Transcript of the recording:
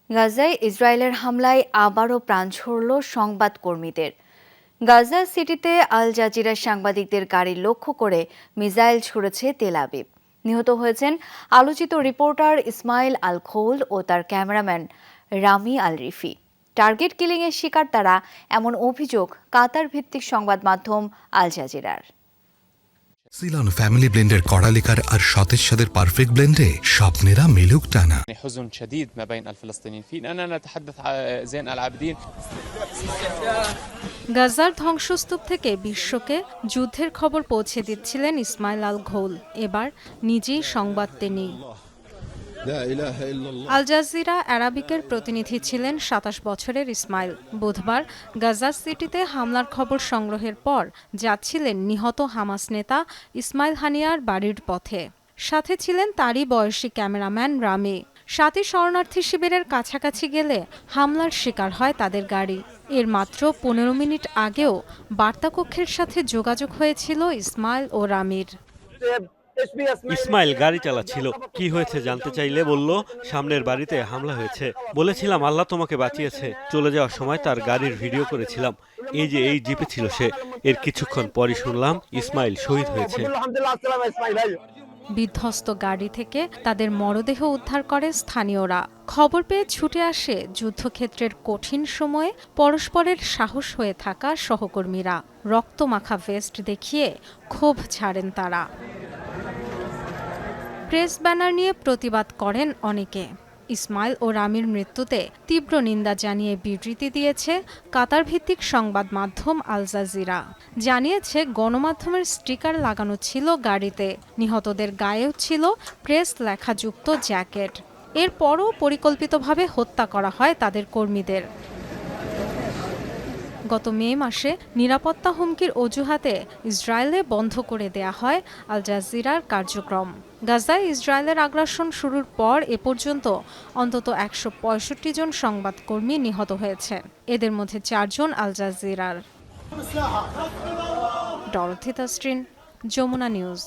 গাজায় ইসরায়েলের হামলায় আবারও প্রাণ ছড়ল সংবাদকর্মীদের। গাজা সিটিতে আল জাজিরার সাংবাদিকদের গাড়ি লক্ষ্য করে মিসাইল ছুড়েছে তেল আবিব। নিহত হয়েছেন আলোচিত রিপোর্টার ইসমাইল আল খোল ও তার ক্যামেরাম্যান রামি আল রিফি। টার্গেট কিলিংয়ের শিকার তারা, এমন অভিযোগ কাতার ভিত্তিক সংবাদ মাধ্যম আল জাজিরার। সিলন ফ্যামিলি ব্লেন্ডের কড়ালিকার আর সতেজ স্বাদের পারফেক্ট ব্লেন্ডে স্বপ্নেরা মেলুক টানা। حزن شديد ما بين الفلسطينيين فينا أننا نتحدث عن زين العابدين। গাজার ধ্বংসস্তূপ থেকে বিশ্বকে যুদ্ধের খবর পৌঁছে দিচ্ছিলেন ইসমাইল আল ঘোল। এবার নিজেই সংবাদ তিনি। আল জাজিরা আরাবিকের প্রতিনিধি ছিলেন ২৭ বছরের ইসমাইল। বুধবার গাজা সিটিতে হামলার খবর সংগ্রহের পর যাচ্ছিলেন নিহত হামাস নেতা ইসমাইল হানিয়ার বাড়ির পথে। সাথে ছিলেন তারই বয়সী ক্যামেরাম্যান রামি। ৭ই শরণার্থী শিবিরের কাছাকাছি গেলে হামলার শিকার হয় তাদের গাড়ি। এর মাত্র ১৫ মিনিট আগেও বার্তাকক্ষের সাথে যোগাযোগ হয়েছিল ইসমাইল ও রামির। ইসমাইল গাড়ি চালাচ্ছিল, কি হয়েছে জানতে চাইলে বলল, সামনের বাড়িতে হামলা হয়েছে। বলেছিলাম আল্লাহ তোমাকে বাঁচিয়েছে। চলে যাওয়ার সময় তার গাড়ির ভিডিও করেছিলাম। এই যে এই জিপে ছিল সে। এর কিছুক্ষণ পরই শুনলাম ইসমাইল শহীদ হয়েছে। বিধ্বস্ত গাড়ি থেকে তাদের মরদেহ উদ্ধার করে স্থানীয়রা। খবর পেয়ে ছুটে আসে যুদ্ধক্ষেত্রের কঠিন সময়ে পরস্পরের সাহস হয়ে থাকা সহকর্মীরা। রক্তমাখা ভেস্ট দেখিয়ে ক্ষোভ ছাড়েন তারা। প্রেস ব্যানার নিয়ে প্রতিবাদ করেন অনেকে। ইসমাইল ও রামির মৃত্যুতে তীব্র নিন্দা জানিয়ে বিবৃতি দিয়েছে কাতার ভিত্তিক সংবাদ মাধ্যম আল জাজিরা। জানিয়েছে গণমাধ্যমের স্টিকার লাগানো ছিল গাড়িতে, নিহতদের গায়েও ছিল প্রেস লেখাযুক্ত জ্যাকেট। এরপরও পরিকল্পিতভাবে হত্যা করা হয় তাদের কর্মীদের। গত মে মাসে নিরাপত্তা হুমকির অজুহাতে ইসরায়েলে বন্ধ করে দেয়া হয় আল জাজিরার কার্যক্রম। গাজায় ইসরায়েলের আগ্রাসন শুরুর পর এ পর্যন্ত অন্তত ১৬৫ জন সংবাদকর্মী নিহত হয়েছে। এদের মধ্যে ৪ জন আল জাজিরার। Dorothy Tasrin, Jamuna news.